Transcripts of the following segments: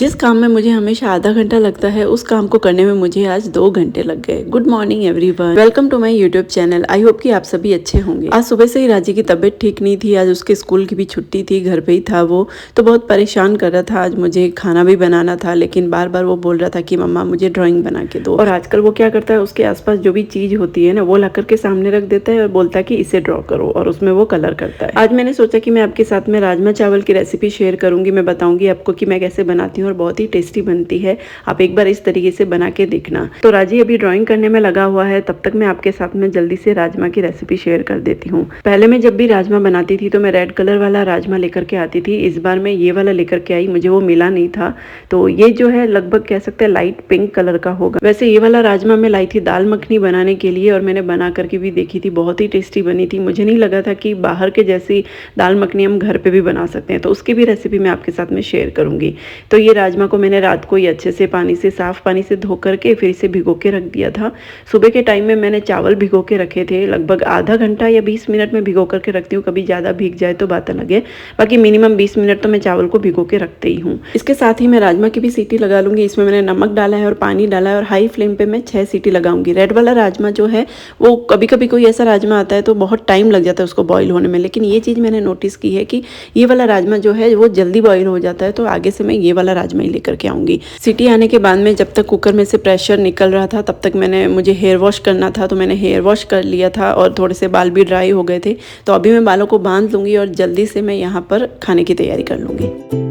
जिस काम में मुझे हमेशा आधा घंटा लगता है उस काम को करने में मुझे आज 2 घंटे लग गए। Good morning everyone, welcome to my YouTube channel. I hope कि आप सभी अच्छे होंगे। आज सुबह से ही राजी की तबीयत ठीक नहीं थी। आज उसके स्कूल की भी छुट्टी थी, घर पे ही था वो, तो बहुत परेशान कर रहा था। आज मुझे खाना भी बनाना था, लेकिन बार बार वो बोल रहा था कि मम्मा मुझे ड्राइंग बना के दो। और आजकल वो क्या करता है, उसके आसपास जो भी चीज होती है ना वो ला करके सामने रख देता है और बोलता है कि इसे ड्रॉ करो, और उसमें वो कलर करता है। आज मैंने सोचा कि मैं आपके साथ में राजमा चावल की रेसिपी शेयर करूंगी। मैं बताऊंगी आपको कि मैं कैसे बनाती हूँ और बहुत ही टेस्टी बनती है। आप एक बार इस तरीके से बना के देखना। तो राजी अभी ड्राइंग करने में लगा हुआ है, तब तक मैं आपके साथ में जल्दी से राजमा की रेसिपी शेयर कर देती हूँ। पहले मैं जब भी राजमा बनाती थी तो मैं रेड कलर वाला राजमा लेकर के आती थी। इस बार मैं ये वाला लेकर के आई, मुझे वो मिला नहीं था। तो ये जो है लगभग कह सकते हैं लाइट पिंक कलर का होगा। वैसे ये वाला राजमा मैं लाई थी दाल मखनी बनाने के लिए, और मैंने बना करके भी देखी थी, बहुत ही टेस्टी बनी थी। मुझे नहीं लगा था कि बाहर के जैसी दाल मखनी हम घर पे भी बना सकते हैं, तो उसकी भी रेसिपी मैं आपके साथ में शेयर करूंगी। तो ये राजमा को मैंने रात को ही अच्छे से साफ पानी से धो करके फिर इसे भिगो के रख दिया था। सुबह के टाइम में मैंने चावल भिगो के रखे थे, लगभग आधा घंटा या 20 मिनट में भिगो करके रखती हूँ। कभी ज़्यादा भीग जाए तो बात अलग है, बाकी मिनिमम 20 मिनट तो मैं चावल को भिगो के रखते ही हूँ। इसके साथ ही मैं राजमा की भी सीटी लगा लूँगी। इसमें मैंने नमक डाला है और पानी डाला है, और हाई फ्लेम पर मैं 6 सीटी लगाऊंगी। रेड वाला राजमा जो है वो कभी कभी कोई ऐसा राजमा आता है तो बहुत टाइम लग जाता है उसको बॉईल होने में, लेकिन ये चीज़ मैंने नोटिस की है कि ये वाला राजमा जो है वो जल्दी बॉईल हो जाता है। तो आगे से मैं ये वाला राजमा ही लेकर के आऊँगी। सीटी आने के बाद में जब तक कुकर में से प्रेशर निकल रहा था तब तक मुझे हेयर वॉश करना था, तो मैंने हेयर वॉश कर लिया था और थोड़े से बाल भी ड्राई हो गए थे। तो अभी मैं बालों को बांध लूँगी और जल्दी से मैं यहाँ पर खाने की तैयारी कर लूँगी।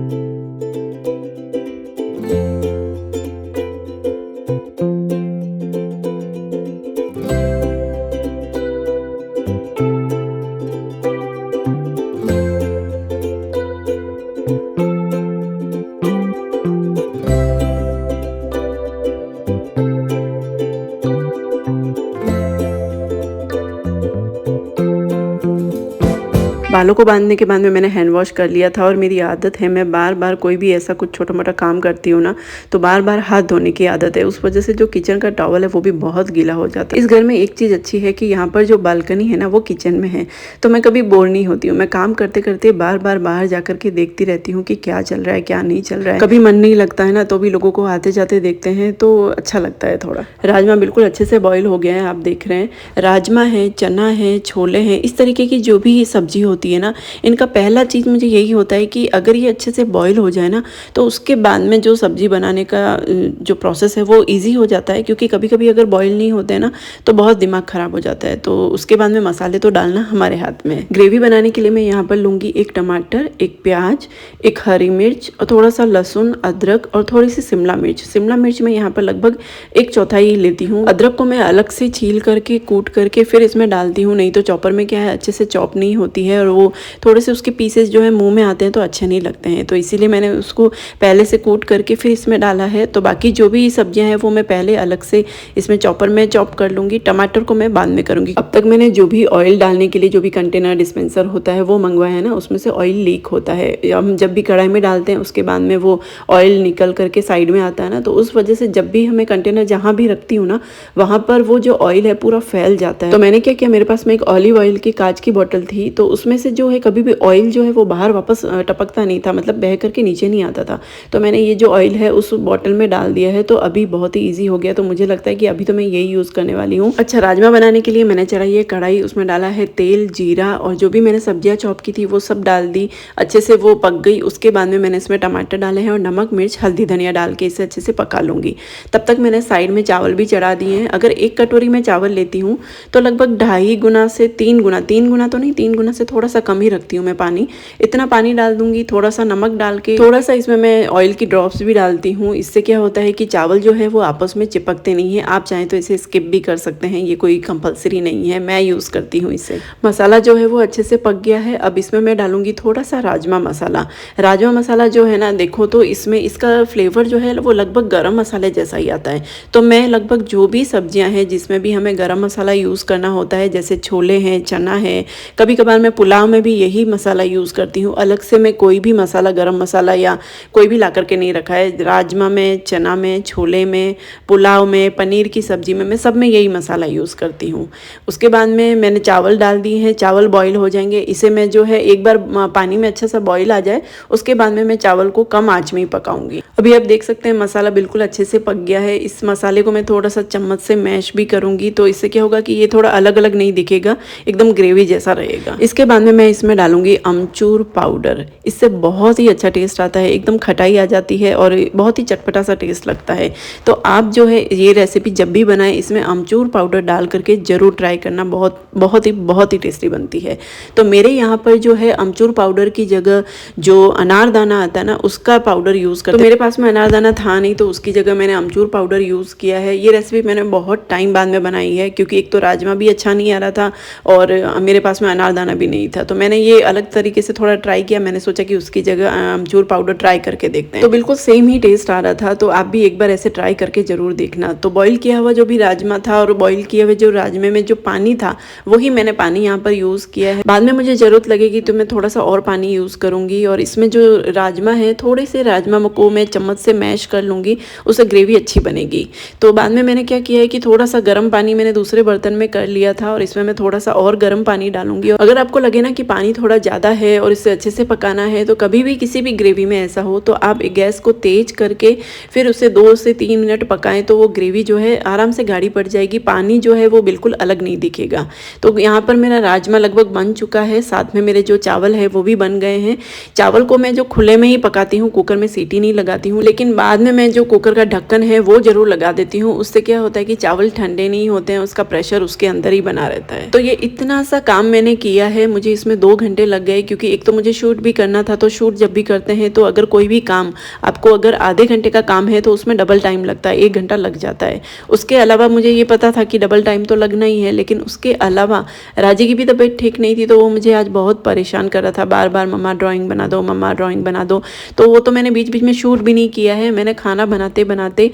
बालों को बांधने के बाद में मैंने हैंड वॉश कर लिया था, और मेरी आदत है मैं बार बार कोई भी ऐसा कुछ छोटा मोटा काम करती हूँ ना तो बार बार हाथ धोने की आदत है। उस वजह से जो किचन का टॉवल है वो भी बहुत गीला हो जाता है। इस घर में एक चीज़ अच्छी है कि यहाँ पर जो बालकनी है ना वो किचन में है, तो मैं कभी बोर नहीं होती हूँ। मैं काम करते करते बार बार बाहर जा करके देखती रहती हूँ कि क्या चल रहा है क्या नहीं चल रहा है। कभी मन नहीं लगता है ना तो भी लोगों को आते जाते देखते हैं तो अच्छा लगता है थोड़ा। राजमा बिल्कुल अच्छे से बॉयल हो गया है, आप देख रहे हैं। राजमा है, चना है, छोले हैं, इस तरीके की जो भी सब्जी होती है ना, इनका पहला चीज़ मुझे यही होता है कि अगर ये अच्छे से बॉईल हो जाए ना तो उसके बाद में जो सब्जी बनाने का जो प्रोसेस है वो इजी हो जाता है। क्योंकि कभी कभी अगर बॉईल नहीं होते हैं ना तो बहुत दिमाग ख़राब हो जाता है। तो उसके बाद में मसाले तो डालना हमारे हाथ में है। ग्रेवी बनाने के लिए मैं यहाँ पर लूँगी 1 टमाटर, 1 प्याज, 1 हरी मिर्च और थोड़ा सा लहसुन, अदरक और थोड़ी सी शिमला मिर्च। शिमला मिर्च मैं यहाँ पर लगभग 1/4 लेती हूँ। अदरक को मैं अलग से छील करके कूट करके फिर इसमें डालती हूँ, नहीं तो चॉपर में क्या है अच्छे से चॉप नहीं होती है और वो थोड़े से उसके पीसेस जो है मुंह में आते हैं तो अच्छे नहीं लगते हैं। तो इसीलिए मैंने उसको पहले से कूट करके फिर इसमें डाला है। तो बाकी जो भी सब्जियां हैं वो मैं पहले अलग से इसमें चॉपर में चॉप कर लूँगी। टमाटर को मैं बाद में करूँगी। अब तक मैंने जो भी ऑयल डालने के लिए जो भी कंटेनर डिस्पेंसर होता है वो मंगवाया है ना, उसमें से ऑयल लीक होता है। हम जब भी कढ़ाई में डालते हैं उसके बाद में वो ऑयल निकल करके साइड में आता है ना, तो उस वजह से जब भी हमें कंटेनर जहाँ भी रखती हूँ ना वहाँ पर वो जो ऑयल है पूरा फैल जाता है। तो मैंने क्या किया, मेरे पास में एक ऑलिव ऑयल की कांच की बोतल थी, तो उसमें से जो है कभी भी ऑयल जो है वो बाहर वापस टपकता नहीं था, मतलब बह करके नीचे नहीं आता था। तो मैंने ये जो ऑयल है उस बोतल में डाल दिया है, तो अभी बहुत ही इजी हो गया। तो मुझे लगता है कि अभी तो मैं यही यूज़ करने वाली हूँ। अच्छा, राजमा बनाने के लिए मैंने चढ़ाई है कढ़ाई, उसमें डाला है तेल, जीरा और जो भी मैंने सब्जियाँ चॉप की थी वो सब डाल दी। अच्छे से वो पक गई। उसके बाद में मैंने इसमें टमाटर डाले हैं और नमक, मिर्च, हल्दी, धनिया डाल के इसे अच्छे से पका लूँगी। तब तक मैंने साइड में चावल भी चढ़ा दिए हैं। अगर 1 कटोरी में चावल लेती हूँ तो लगभग 2.5 गुना से 3 गुना, 3 गुना तो नहीं, 3 गुना से थोड़ा सा कम ही रखती हूँ मैं पानी। इतना पानी डाल दूंगी, थोड़ा सा नमक डाल के, थोड़ा सा इसमें मैं ऑयल की ड्रॉप्स भी डालती हूँ। इससे क्या होता है कि चावल जो है वो आपस में चिपकते नहीं है। आप चाहें तो इसे स्किप भी कर सकते हैं, ये कोई कंपलसरी नहीं है, मैं यूज़ करती हूँ इसे। मसाला जो है वो अच्छे से पक गया है। अब इसमें मैं डालूंगी थोड़ा सा राजमा मसाला। राजमा मसाला जो है ना, देखो तो इसमें इसका फ्लेवर जो है वो लगभग गरम मसाले जैसा ही आता है। तो मैं लगभग जो भी सब्जियाँ हैं जिसमें भी हमें गरम मसाला यूज़ करना होता है, जैसे छोले हैं, चना है, कभी कभार मैं पुलाव पुलाव में भी यही मसाला यूज़ करती हूँ। अलग से मैं कोई भी मसाला, गरम मसाला या कोई भी ला करके नहीं रखा है। राजमा में, चना में, छोले में, पुलाव में, पनीर की सब्ज़ी में, मैं सब में यही मसाला यूज़ करती हूँ। उसके बाद में मैंने चावल डाल दिए हैं। चावल बॉईल हो जाएंगे। इसे मैं जो है एक बार पानी में अच्छा सा बॉईल आ जाए, उसके बाद में मैं चावल को कम आँच में ही पकाऊंगी। अभी आप देख सकते हैं मसाला बिल्कुल अच्छे से पक गया है। इस मसाले को मैं थोड़ा सा चम्मच से मैश भी करूँगी, तो इससे क्या होगा कि ये थोड़ा अलग अलग नहीं दिखेगा, एकदम ग्रेवी जैसा रहेगा। इसके बाद में मैं इसमें डालूंगी अमचूर पाउडर। इससे बहुत ही अच्छा टेस्ट आता है, एकदम खटाई आ जाती है और बहुत ही चटपटा सा टेस्ट लगता है। तो आप जो है ये रेसिपी जब भी बनाएं, इसमें अमचूर पाउडर डाल करके ज़रूर ट्राई करना, बहुत ही टेस्टी बनती है। तो मेरे यहाँ पर जो है अमचूर पाउडर की जगह जो अनारदाना आता है ना, उसका पाउडर यूज़ करते हैं। तो मेरे पास में अनारदाना था नहीं, तो उसकी जगह मैंने अमचूर पाउडर यूज़ किया है। ये रेसिपी मैंने बहुत टाइम बाद में बनाई है, क्योंकि एक तो राजमा भी अच्छा नहीं आ रहा था और मेरे पास में अनारदाना भी नहीं था। तो मैंने ये अलग तरीके से थोड़ा ट्राई किया। मैंने सोचा कि उसकी जगह अमचूर पाउडर ट्राई करके देखते हैं, तो बिल्कुल सेम ही टेस्ट आ रहा था। तो आप भी एक बार ऐसे ट्राई करके ज़रूर देखना। तो बॉईल किया हुआ जो भी राजमा था और बॉईल किए हुए जो राजमे में जो पानी था, वही मैंने पानी यहाँ पर यूज़ किया है। बाद में मुझे ज़रूरत लगेगी तो मैं थोड़ा सा और पानी यूज़ करूँगी। और इसमें जो राजमा है, थोड़े से राजमा को मैं चम्मच से मैश कर लूँगी, उससे ग्रेवी अच्छी बनेगी। तो बाद में मैंने क्या किया है कि थोड़ा सा गर्म पानी मैंने दूसरे बर्तन में कर लिया था और इसमें मैं थोड़ा सा और गर्म पानी डालूंगी। अगर आपको लगे ना कि पानी थोड़ा ज़्यादा है और इसे अच्छे से पकाना है, तो कभी भी किसी भी ग्रेवी में ऐसा हो तो आप गैस को तेज करके फिर उसे 2 से 3 मिनट पकाएं, तो वो ग्रेवी जो है आराम से गाढ़ी पड़ जाएगी। पानी जो है वो बिल्कुल अलग नहीं दिखेगा। तो यहाँ पर मेरा राजमा लगभग बन चुका है, साथ में मेरे जो चावल है वो भी बन गए हैं। चावल को मैं जो खुले में ही पकाती हूँ, कुकर में सीटी नहीं लगाती हूँ, लेकिन बाद में मैं जो कुकर का ढक्कन है वो जरूर लगा देती हूँ। उससे क्या होता है कि चावल ठंडे नहीं होते हैं, उसका प्रेशर उसके अंदर ही बना रहता है। तो ये इतना सा काम मैंने किया है, मुझे इसमें 2 घंटे लग गए, क्योंकि एक तो मुझे शूट भी करना था। तो शूट जब भी करते हैं तो अगर कोई भी काम आपको अगर आधे घंटे का काम है तो उसमें डबल टाइम लगता है, 1 घंटा लग जाता है। उसके अलावा मुझे ये पता था कि डबल टाइम तो लगना ही है, लेकिन उसके अलावा राजी की भी तबीयत ठीक नहीं थी, तो वो मुझे आज बहुत परेशान कर रहा था, बार बार मम्मा ड्राइंग बना दो, मम्मा ड्राइंग बना दो। तो वो तो मैंने बीच बीच में शूट भी नहीं किया है। मैंने खाना बनाते बनाते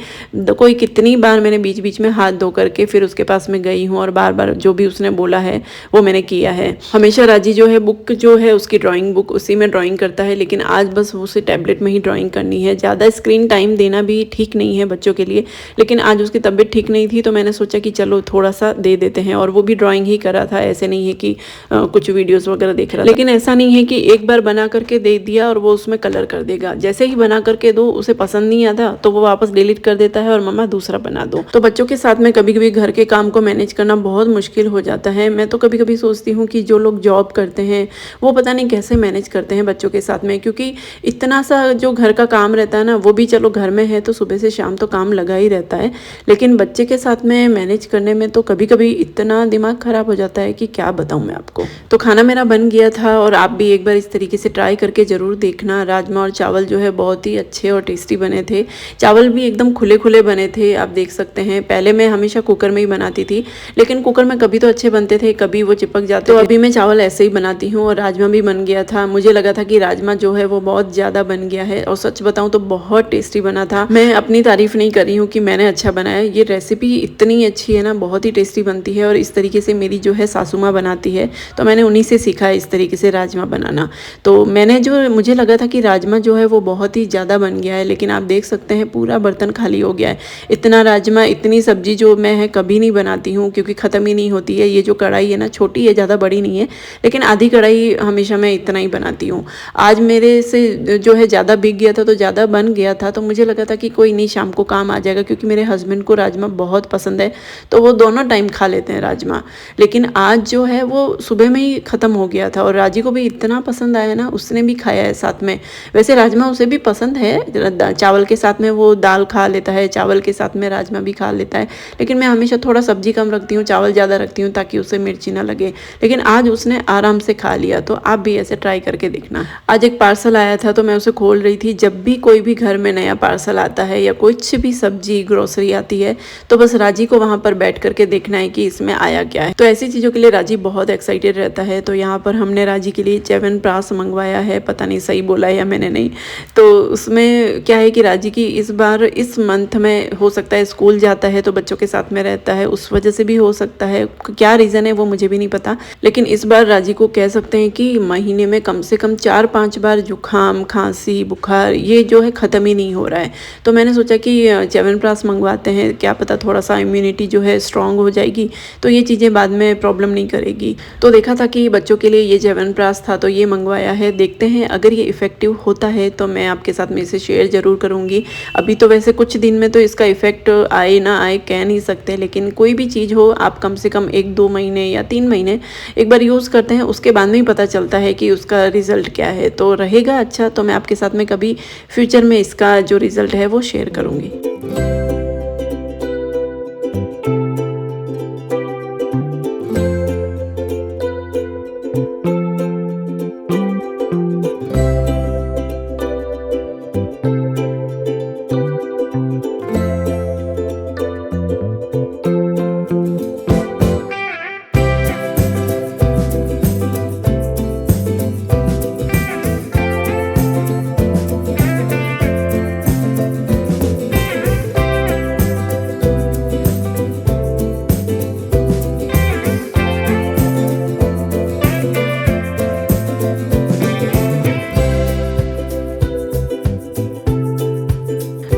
कोई कितनी बार मैंने बीच बीच में हाथ धो करके फिर उसके पास में गई हूँ और बार बार जो भी उसने बोला है वो मैंने किया है। हमेशा राजी जो है बुक जो है उसकी ड्राइंग बुक, उसी में ड्राइंग करता है, लेकिन आज बस उसे टैबलेट में ही ड्राइंग करनी है। ज़्यादा स्क्रीन टाइम देना भी ठीक नहीं है बच्चों के लिए, लेकिन आज उसकी तबीयत ठीक नहीं थी तो मैंने सोचा कि चलो थोड़ा सा दे देते हैं। और वो भी ड्राइंग ही कर रहा था, ऐसे नहीं है कि कुछ वीडियोस वगैरह देख रहा था। लेकिन ऐसा नहीं है कि एक बार बना करके दे दिया और वो उसमें कलर कर देगा। जैसे ही बना करके दो, उसे पसंद नहीं आता तो वो वापस डिलीट कर देता है और मम्मा दूसरा बना दो। तो बच्चों के साथ में कभी कभी घर के काम को मैनेज करना बहुत मुश्किल हो जाता है। मैं तो कभी कभी सोचती हूँ कि जो लोग जॉब करते हैं वो पता नहीं कैसे मैनेज करते हैं बच्चों के साथ में, क्योंकि इतना सा जो घर का काम रहता है ना, वो भी चलो घर में है तो सुबह से शाम तो काम लगा ही रहता है, लेकिन बच्चे के साथ में मैनेज करने में तो कभी कभी इतना दिमाग खराब हो जाता है कि क्या बताऊँ मैं आपको। तो खाना मेरा बन गया था और आप भी एक बार इस तरीके से ट्राई करके ज़रूर देखना। राजमा और चावल जो है बहुत ही अच्छे और टेस्टी बने थे। चावल भी एकदम खुले खुले बने थे, आप देख सकते हैं। पहले मैं हमेशा कुकर में ही बनाती थी, लेकिन कुकर में कभी तो अच्छे बनते थे, कभी वो चिपक जाते। तो अभी मैं चावल ऐसे ही बनाती हूँ और राजमा भी बन गया था। मुझे लगा था कि राजमा जो है वो बहुत ज़्यादा बन गया है और सच बताऊँ तो बहुत टेस्टी बना था। मैं अपनी तारीफ नहीं कर रही हूँ कि मैंने अच्छा बनाया, ये रेसिपी इतनी अच्छी है ना, बहुत ही टेस्टी बनती है। और इस तरीके से मेरी जो है सासू माँ बनाती है, तो मैंने उन्हीं से सीखा है इस तरीके से राजमा बनाना। तो मैंने जो मुझे लगा था कि राजमा जो है वो बहुत ही ज़्यादा बन गया है, लेकिन आप देख सकते हैं पूरा बर्तन खाली हो गया है। इतना राजमा, इतनी सब्जी जो मैं है कभी नहीं बनाती हूँ, क्योंकि ख़त्म ही नहीं होती है। ये जो कढ़ाई है ना, छोटी है, ज़्यादा बड़ी नहीं है, लेकिन आधी कढ़ाई हमेशा मैं इतना ही बनाती हूँ। आज मेरे से जो है ज़्यादा बिक गया था, तो ज़्यादा बन गया था, तो मुझे लगा था कि कोई नहीं, शाम को काम आ जाएगा, क्योंकि मेरे हस्बैंड को राजमा बहुत पसंद है, तो वो दोनों टाइम खा लेते हैं राजमा। लेकिन आज जो है वो सुबह में ही ख़त्म हो गया था और राजी को भी इतना पसंद आया ना, उसने भी खाया है साथ में। वैसे राजमा उसे भी पसंद है, चावल के साथ में वो दाल खा लेता है, चावल के साथ में राजमा भी खा लेता है, लेकिन मैं हमेशा थोड़ा सब्जी कम रखती हूँ, चावल ज़्यादा रखती हूँ ताकि उसे मिर्ची ना लगे। लेकिन आज उसने आराम से खा लिया। तो आप भी ऐसे ट्राई करके देखना। आज एक पार्सल आया था तो मैं उसे खोल रही थी। जब भी कोई भी घर में नया पार्सल आता है या कुछ भी सब्जी ग्रोसरी आती है, तो बस राजी को वहाँ पर बैठ करके देखना है कि इसमें आया क्या है। तो ऐसी चीज़ों के लिए राजी बहुत एक्साइटेड रहता है। तो यहाँ पर हमने राजी के लिए च्यवनप्राश मंगवाया है, पता नहीं सही बोला है या मैंने नहीं। तो उसमें क्या है कि राजी की इस बार इस मंथ में हो सकता है स्कूल जाता है तो बच्चों के साथ में रहता है, उस वजह से भी हो सकता है, क्या रीज़न है वो मुझे भी नहीं पता, लेकिन इस बार राजी को कह सकते हैं कि महीने में कम से कम 4-5 बार जुकाम, खांसी, बुखार ये जो है ख़त्म ही नहीं हो रहा है। तो मैंने सोचा कि च्यवनप्राश मंगवाते हैं, क्या पता थोड़ा-सा इम्यूनिटी जो है स्ट्रॉन्ग हो जाएगी, तो ये चीज़ें बाद में प्रॉब्लम नहीं करेगी। तो देखा था कि बच्चों के लिए ये च्यवनप्राश था, तो ये मंगवाया है। देखते हैं अगर ये इफ़ेक्टिव होता है तो मैं आपके साथ में इसे शेयर ज़रूर करूँगी। अभी तो वैसे कुछ दिन में तो इसका इफ़ेक्ट आए ना आए कह नहीं सकते, लेकिन कोई भी चीज़ हो आप कम से कम 1-2 महीने या 3 महीने एक बार यूज़ करते हैं, उसके बाद में ही पता चलता है कि उसका रिज़ल्ट क्या है। तो रहेगा अच्छा, तो मैं आपके साथ में कभी फ्यूचर में इसका जो रिज़ल्ट है वो शेयर करूँगी।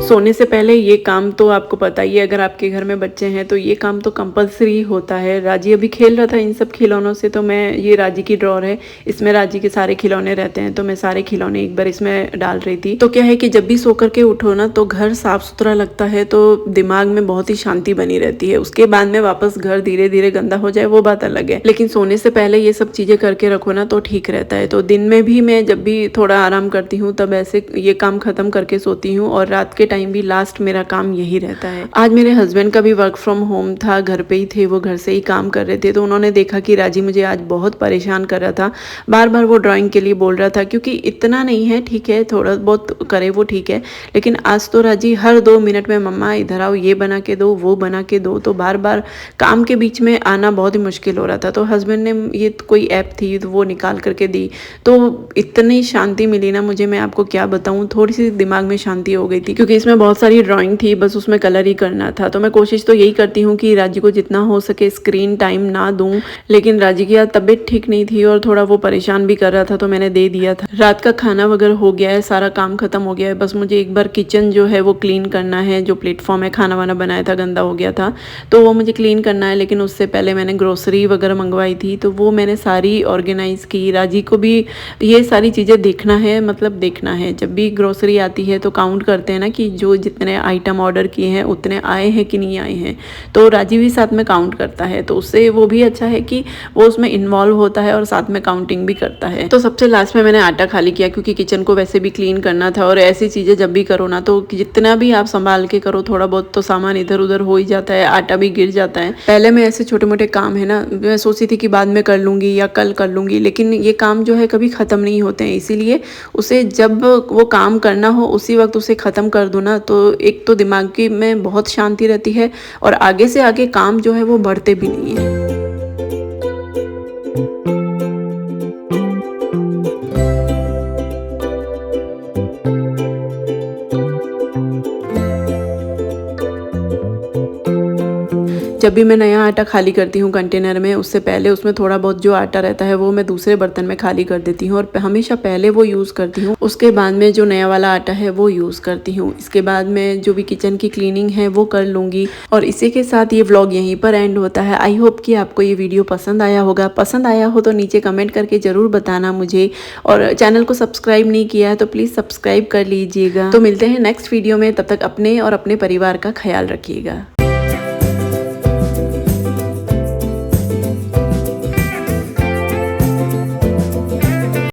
सोने से पहले ये काम तो आपको पता ही है, अगर आपके घर में बच्चे हैं तो ये काम तो कंपलसरी होता है। राजी अभी खेल रहा था इन सब खिलौनों से, तो मैं ये राजी की ड्रॉर है, इसमें राजी के सारे खिलौने रहते हैं, तो मैं सारे खिलौने एक बार इसमें डाल रही थी। तो क्या है कि जब भी सो करके उठो ना तो घर साफ सुथरा लगता है, तो दिमाग में बहुत ही शांति बनी रहती है। उसके बाद में वापस घर धीरे धीरे गंदा हो जाए वो बात अलग है, लेकिन सोने से पहले ये सब चीज़ें करके रखो ना तो ठीक रहता है। तो दिन में भी मैं जब भी थोड़ा आराम करती हूँ तब ऐसे ये काम खत्म करके सोती हूँ, और रात के टाइम भी लास्ट मेरा काम यही रहता है। आज मेरे हस्बैंड का भी वर्क फ्रॉम होम था, घर पे ही थे, वो घर से ही काम कर रहे थे। तो उन्होंने देखा कि राजी मुझे आज बहुत परेशान कर रहा था, बार बार वो ड्राइंग के लिए बोल रहा था, क्योंकि इतना नहीं है, ठीक है थोड़ा बहुत करे वो ठीक है, लेकिन आज तो राजी हर 2 मिनट में मम्मा इधर आओ, ये बना के दो, वो बना के दो। तो बार बार काम के बीच में आना बहुत ही मुश्किल हो रहा था। तो हस्बैंड ने ये कोई ऐप थी तो वो निकाल करके दी, तो इतनी शांति मिली ना मुझे, मैं आपको क्या बताऊँ, थोड़ी सी दिमाग में शांति हो गई थी, क्योंकि इसमें बहुत सारी ड्राइंग थी, बस उसमें कलर ही करना था। तो मैं कोशिश तो यही करती हूँ कि राजी को जितना हो सके स्क्रीन टाइम ना दूं, लेकिन राजी की आज तबीयत ठीक नहीं थी और थोड़ा वो परेशान भी कर रहा था, तो मैंने दे दिया था। रात का खाना वगैरह हो गया है, सारा काम खत्म हो गया है, बस मुझे एक बार किचन जो है वो क्लीन करना है। जो प्लेटफॉर्म है खाना वाना बनाया था गंदा हो गया था, तो वो मुझे क्लीन करना है। लेकिन उससे पहले मैंने ग्रोसरी वगैरह मंगवाई थी, तो वो मैंने सारी ऑर्गेनाइज़ की। राजी को भी ये सारी चीज़ें देखना है, मतलब देखना है, जब भी ग्रोसरी आती है तो काउंट करते हैं ना कि जो जितने आइटम ऑर्डर किए हैं उतने आए हैं कि नहीं आए हैं, तो राजी भी साथ में काउंट करता है, तो उससे वो भी अच्छा है कि वो उसमें इन्वॉल्व होता है और साथ में काउंटिंग भी करता है। तो सबसे लास्ट में मैंने आटा खाली किया, क्योंकि किचन को वैसे भी क्लीन करना था, और ऐसी चीज़ें जब भी करो ना तो जितना भी आप संभाल के करो, थोड़ा बहुत तो सामान इधर उधर हो ही जाता है, आटा भी गिर जाता है। पहले मैं ऐसे छोटे मोटे काम है ना, मैं सोची थी कि बाद में कर लूँगी या कल कर लूँगी, लेकिन ये काम जो है कभी ख़त्म नहीं होते हैं, इसीलिए उसे जब वो काम करना हो उसी वक्त उसे ख़त्म कर दो ना, तो एक तो दिमाग की में बहुत शांति रहती है, और आगे से आगे काम जो है वो बढ़ते भी नहीं है। जब भी मैं नया आटा खाली करती हूँ कंटेनर में, उससे पहले उसमें थोड़ा बहुत जो आटा रहता है वो मैं दूसरे बर्तन में खाली कर देती हूँ, और हमेशा पहले वो यूज़ करती हूँ, उसके बाद में जो नया वाला आटा है वो यूज़ करती हूँ। इसके बाद में जो भी किचन की क्लीनिंग है वो कर लूँगी। और इसी के साथ ये व्लॉग यहीं पर एंड होता है। आई होप कि आपको ये वीडियो पसंद आया होगा। पसंद आया हो तो नीचे कमेंट करके ज़रूर बताना मुझे, और चैनल को सब्सक्राइब नहीं किया है तो प्लीज़ सब्सक्राइब कर लीजिएगा। तो मिलते हैं नेक्स्ट वीडियो में, तब तक अपने और अपने परिवार का ख्याल रखिएगा।